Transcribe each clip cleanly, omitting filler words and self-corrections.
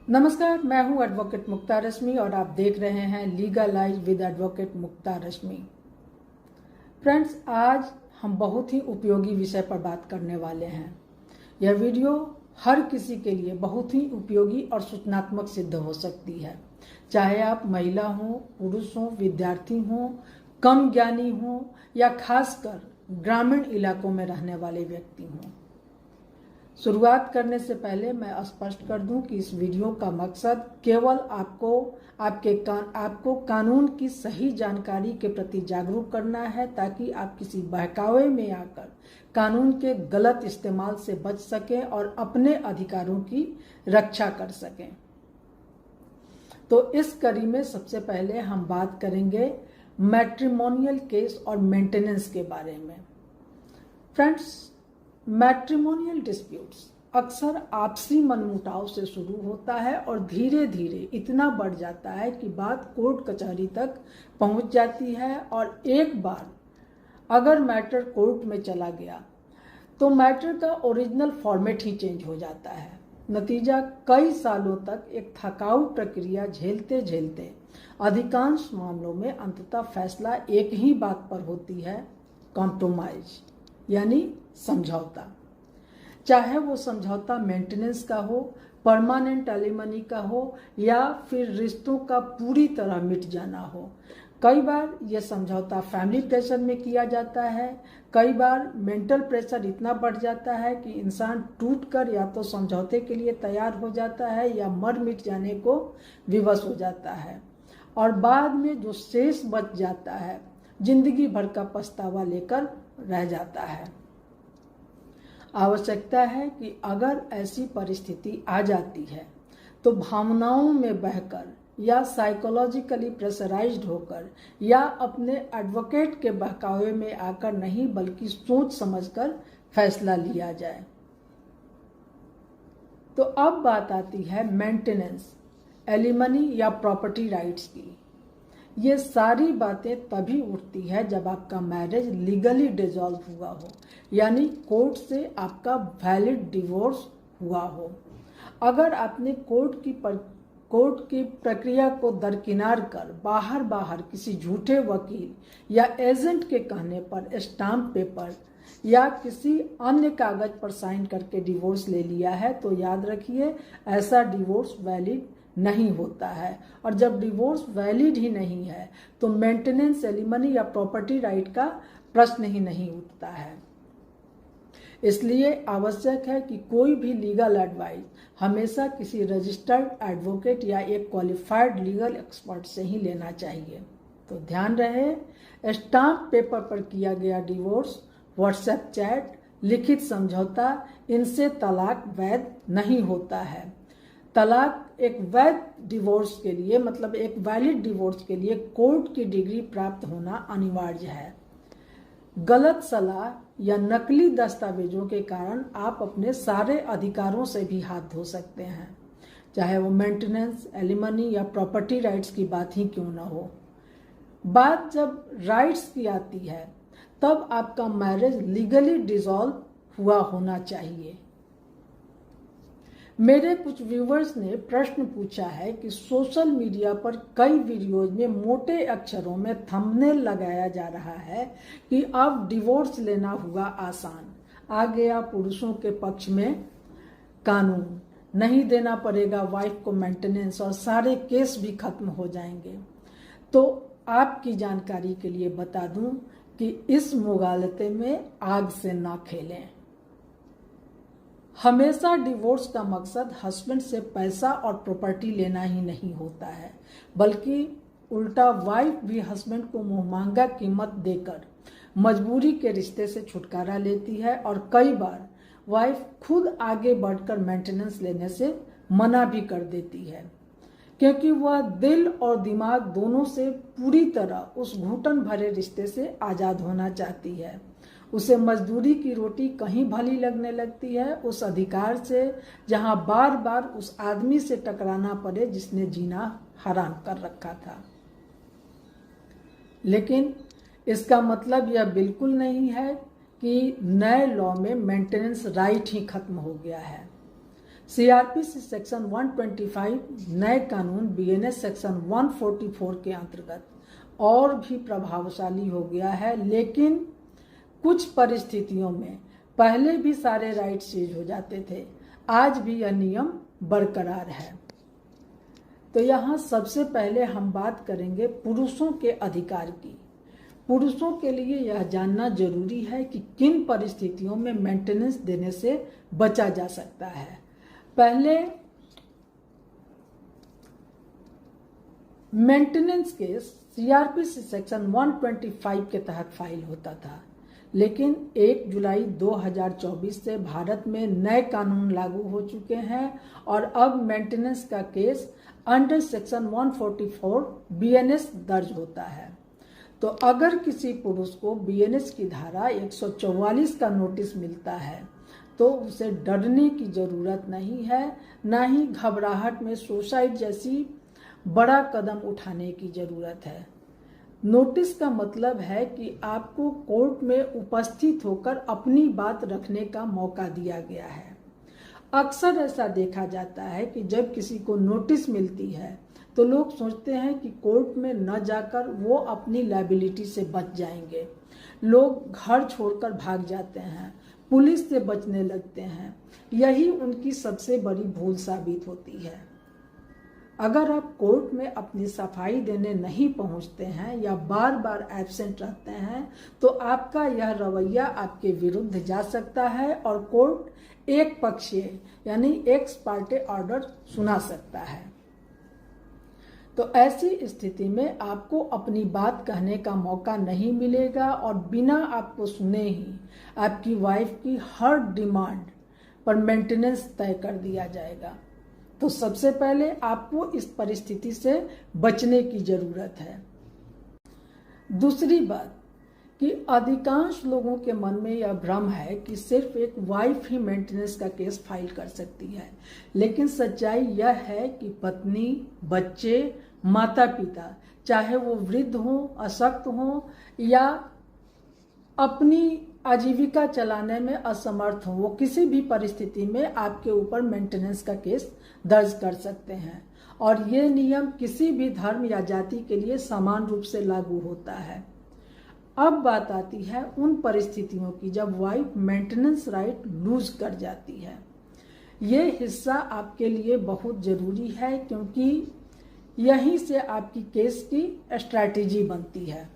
नमस्कार, मैं हूं एडवोकेट मुक्ता रश्मि और आप देख रहे हैं legalise with advocate Mukta Rashmi. Friends, आज हम बहुत ही उपयोगी विषय पर बात करने वाले हैं। यह वीडियो हर किसी के लिए बहुत ही उपयोगी और सूचनात्मक सिद्ध हो सकती है, चाहे आप महिला हो, पुरुष हो, विद्यार्थी हो, कम ज्ञानी हो या खासकर ग्रामीण इलाकों में रहने वाले व्यक्ति हों। शुरुआत करने से पहले मैं स्पष्ट कर दूं कि इस वीडियो का मकसद केवल आपको कानून की सही जानकारी के प्रति जागरूक करना है, ताकि आप किसी बहकावे में आकर कानून के गलत इस्तेमाल से बच सकें और अपने अधिकारों की रक्षा कर सकें। तो इस कड़ी में सबसे पहले हम बात करेंगे मैट्रिमोनियल केस और मेंटेनेंस के बारे में। फ्रेंड्स, मैट्रिमोनियल डिस्प्यूट्स अक्सर आपसी मनमुटाव से शुरू होता है और धीरे धीरे इतना बढ़ जाता है कि बात कोर्ट कचहरी तक पहुंच जाती है। और एक बार अगर मैटर कोर्ट में चला गया तो मैटर का ओरिजिनल फॉर्मेट ही चेंज हो जाता है। नतीजा कई सालों तक एक थकाऊ प्रक्रिया झेलते झेलते अधिकांश मामलों में अंततः फैसला एक ही बात पर होती है, कॉम्प्रोमाइज यानी समझौता। चाहे वो समझौता मेंटेनेंस का हो, परमानेंट एलिमनी का हो या फिर रिश्तों का पूरी तरह मिट जाना हो। कई बार ये समझौता फैमिली प्रेशर में किया जाता है। कई बार मेंटल प्रेशर इतना बढ़ जाता है कि इंसान टूटकर या तो समझौते के लिए तैयार हो जाता है या मर मिट जाने को विवश हो जाता है, और बाद में जो शेष बच जाता है जिंदगी भर का पछतावा लेकर रह जाता है। आवश्यकता है कि अगर ऐसी परिस्थिति आ जाती है तो भावनाओं में बहकर या साइकोलॉजिकली प्रेशराइज्ड होकर या अपने एडवोकेट के बहकावे में आकर नहीं, बल्कि सोच समझकर फैसला लिया जाए। तो अब बात आती है मेंटेनेंस, एलिमनी या प्रॉपर्टी राइट्स की। ये सारी बातें तभी उठती है जब आपका मैरिज लीगली डिसॉल्व हुआ हो, यानी कोर्ट से आपका वैलिड डिवोर्स हुआ हो। अगर आपने कोर्ट की प्रक्रिया को दरकिनार कर बाहर किसी झूठे वकील या एजेंट के कहने पर स्टाम्प पेपर या किसी अन्य कागज पर साइन करके डिवोर्स ले लिया है, तो याद रखिए ऐसा डिवोर्स वैलिड नहीं होता है। और जब डिवोर्स वैलिड ही नहीं है तो मेंटेनेंस, एलिमनी या प्रॉपर्टी राइट का प्रश्न ही नहीं उठता है। इसलिए आवश्यक है कि कोई भी लीगल एडवाइस हमेशा किसी रजिस्टर्ड एडवोकेट या एक क्वालिफाइड लीगल एक्सपर्ट से ही लेना चाहिए। तो ध्यान रहे, स्टाम्प पेपर पर किया गया डिवोर्स, व्हाट्सएप चैट, लिखित समझौता, इनसे तलाक वैध नहीं होता है। तलाक एक वैध डिवोर्स के लिए, मतलब एक वैलिड डिवोर्स के लिए कोर्ट की डिग्री प्राप्त होना अनिवार्य है। गलत सलाह या नकली दस्तावेजों के कारण आप अपने सारे अधिकारों से भी हाथ धो सकते हैं, चाहे वो मेंटेनेंस, एलिमनी या प्रॉपर्टी राइट्स की बात ही क्यों ना हो। बात जब राइट्स की आती है तब आपका मैरिज लीगली डिसॉल्व हुआ होना चाहिए। मेरे कुछ व्यूवर्स ने प्रश्न पूछा है कि सोशल मीडिया पर कई वीडियोज में मोटे अक्षरों में थंबनेल लगाया जा रहा है कि अब डिवोर्स लेना हुआ आसान, आ गया पुरुषों के पक्ष में कानून, नहीं देना पड़ेगा वाइफ को मेंटेनेंस और सारे केस भी खत्म हो जाएंगे। तो आपकी जानकारी के लिए बता दूं कि इस मुगालते में आग से ना खेलें। हमेशा डिवोर्स का मकसद हस्बैंड से पैसा और प्रॉपर्टी लेना ही नहीं होता है, बल्कि उल्टा वाइफ भी हस्बैंड को मुंहमांगा कीमत देकर मजबूरी के रिश्ते से छुटकारा लेती है, और कई बार वाइफ खुद आगे बढ़कर मेंटेनेंस लेने से मना भी कर देती है, क्योंकि वह दिल और दिमाग दोनों से पूरी तरह उस घुटन भरे रिश्ते से आज़ाद होना चाहती है। उसे मजदूरी की रोटी कहीं भली लगने लगती है, उस अधिकार से जहां बार बार उस आदमी से टकराना पड़े जिसने जीना हराम कर रखा था। लेकिन इसका मतलब यह बिल्कुल नहीं है कि नए लॉ में मेंटेनेंस राइट ही खत्म हो गया है। सीआरपीसी सेक्शन 125 नए कानून बीएनएस सेक्शन 144 के अंतर्गत और भी प्रभावशाली हो गया है, लेकिन कुछ परिस्थितियों में पहले भी सारे राइट सीज हो जाते थे, आज भी यह नियम बरकरार है। तो यहाँ सबसे पहले हम बात करेंगे पुरुषों के अधिकार की। पुरुषों के लिए यह जानना जरूरी है कि किन परिस्थितियों में मेंटेनेंस देने से बचा जा सकता है। पहले मेंटेनेंस केस सीआरपीसी सेक्शन 125 के तहत फाइल होता था, लेकिन 1 जुलाई 2024 से भारत में नए कानून लागू हो चुके हैं और अब मेंटेनेंस का केस अंडर सेक्शन 144 बीएनएस दर्ज होता है। तो अगर किसी पुरुष को बीएनएस की धारा 144 का नोटिस मिलता है तो उसे डरने की जरूरत नहीं है, ना ही घबराहट में सुसाइड जैसी बड़ा कदम उठाने की जरूरत है। नोटिस का मतलब है कि आपको कोर्ट में उपस्थित होकर अपनी बात रखने का मौका दिया गया है। अक्सर ऐसा देखा जाता है कि जब किसी को नोटिस मिलती है तो लोग सोचते हैं कि कोर्ट में न जाकर वो अपनी लायबिलिटी से बच जाएंगे। लोग घर छोड़कर भाग जाते हैं, पुलिस से बचने लगते हैं। यही उनकी सबसे बड़ी भूल साबित होती है। अगर आप कोर्ट में अपनी सफाई देने नहीं पहुंचते हैं या बार बार एब्सेंट रहते हैं तो आपका यह रवैया आपके विरुद्ध जा सकता है और कोर्ट एक पक्षीय यानी एक्स पार्टी ऑर्डर सुना सकता है। तो ऐसी स्थिति में आपको अपनी बात कहने का मौका नहीं मिलेगा और बिना आपको सुने ही आपकी वाइफ की हर डिमांड पर मेंटेनेंस तय कर दिया जाएगा। तो सबसे पहले आपको इस परिस्थिति से बचने की जरूरत है। दूसरी बात कि अधिकांश लोगों के मन में यह भ्रम है कि सिर्फ एक वाइफ ही मेंटेनेंस का केस फाइल कर सकती है, लेकिन सच्चाई यह है कि पत्नी, बच्चे, माता पिता, चाहे वो वृद्ध हो, अशक्त हो या अपनी आजीविका चलाने में असमर्थ हो, वो किसी भी परिस्थिति में आपके ऊपर मेंटेनेंस का केस दर्ज कर सकते हैं और ये नियम किसी भी धर्म या जाति के लिए समान रूप से लागू होता है। अब बात आती है उन परिस्थितियों की जब वाइफ मेंटेनेंस राइट लूज कर जाती है। ये हिस्सा आपके लिए बहुत जरूरी है क्योंकि यहीं से आपकी केस की स्ट्रैटेजी बनती है।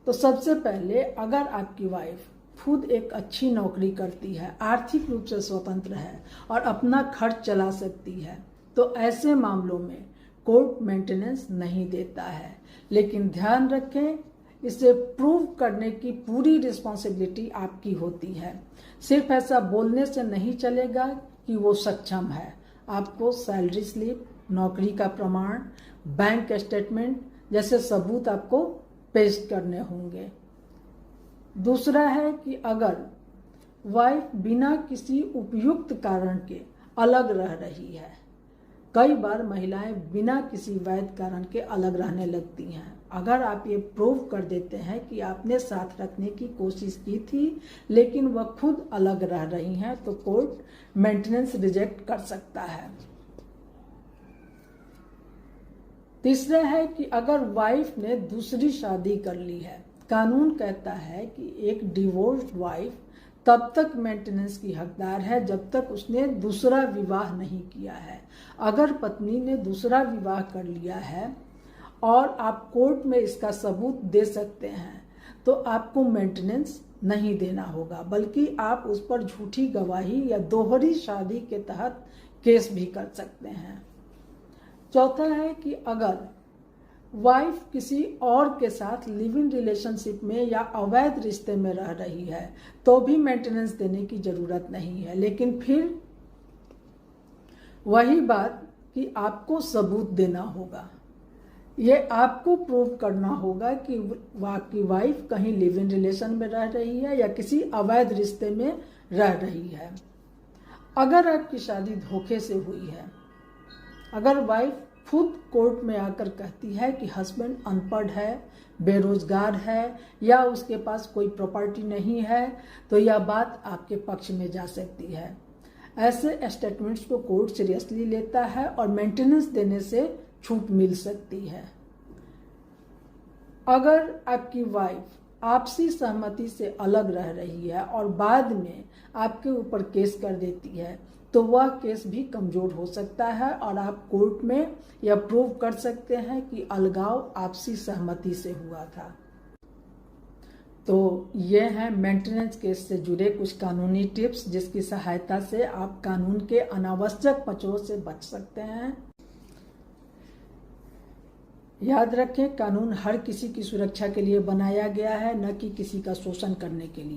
तो सबसे पहले अगर आपकी वाइफ खुद एक अच्छी नौकरी करती है, आर्थिक रूप से स्वतंत्र है और अपना खर्च चला सकती है तो ऐसे मामलों में कोर्ट मेंटेनेंस नहीं देता है। लेकिन ध्यान रखें, इसे प्रूव करने की पूरी रिस्पॉन्सिबिलिटी आपकी होती है। सिर्फ ऐसा बोलने से नहीं चलेगा कि वो सक्षम है। आपको सैलरी स्लिप, नौकरी का प्रमाण, बैंक स्टेटमेंट जैसे सबूत आपको पेश करने होंगे। दूसरा है कि अगर वाइफ बिना किसी उपयुक्त कारण के अलग रह रही है, कई बार महिलाएं बिना किसी वैध कारण के अलग रहने लगती हैं। अगर आप ये प्रूव कर देते हैं कि आपने साथ रखने की कोशिश की थी लेकिन वह खुद अलग रह रही हैं तो कोर्ट मेंटेनेंस रिजेक्ट कर सकता है। तीसरा है कि अगर वाइफ ने दूसरी शादी कर ली है, कानून कहता है कि एक डिवोर्स्ड वाइफ तब तक मेंटेनेंस की हकदार है जब तक उसने दूसरा विवाह नहीं किया है। अगर पत्नी ने दूसरा विवाह कर लिया है और आप कोर्ट में इसका सबूत दे सकते हैं तो आपको मेंटेनेंस नहीं देना होगा, बल्कि आप उस पर झूठी गवाही या दोहरी शादी के तहत केस भी कर सकते हैं। चौथा है कि अगर वाइफ किसी और के साथ लिव इन रिलेशनशिप में या अवैध रिश्ते में रह रही है तो भी मेंटेनेंस देने की जरूरत नहीं है, लेकिन फिर वही बात कि आपको सबूत देना होगा। ये आपको प्रूव करना होगा कि वाकई वाइफ कहीं लिव इन रिलेशन में रह रही है या किसी अवैध रिश्ते में रह रही है। अगर आपकी शादी धोखे से हुई है, अगर वाइफ खुद कोर्ट में आकर कहती है कि हस्बैंड अनपढ़ है, बेरोजगार है या उसके पास कोई प्रॉपर्टी नहीं है तो यह बात आपके पक्ष में जा सकती है। ऐसे स्टेटमेंट्स को कोर्ट सीरियसली लेता है और मेंटेनेंस देने से छूट मिल सकती है। अगर आपकी वाइफ आपसी सहमति से अलग रह रही है और बाद में आपके ऊपर केस कर देती है तो वह केस भी कमजोर हो सकता है और आप कोर्ट में यह प्रूव कर सकते हैं कि अलगाव आपसी सहमति से हुआ था। तो ये हैं मेंटेनेंस केस से जुड़े कुछ कानूनी टिप्स जिसकी सहायता से आप कानून के अनावश्यक पचड़ों से बच सकते हैं। याद रखें, कानून हर किसी की सुरक्षा के लिए बनाया गया है, न कि किसी का शोषण करने के लिए।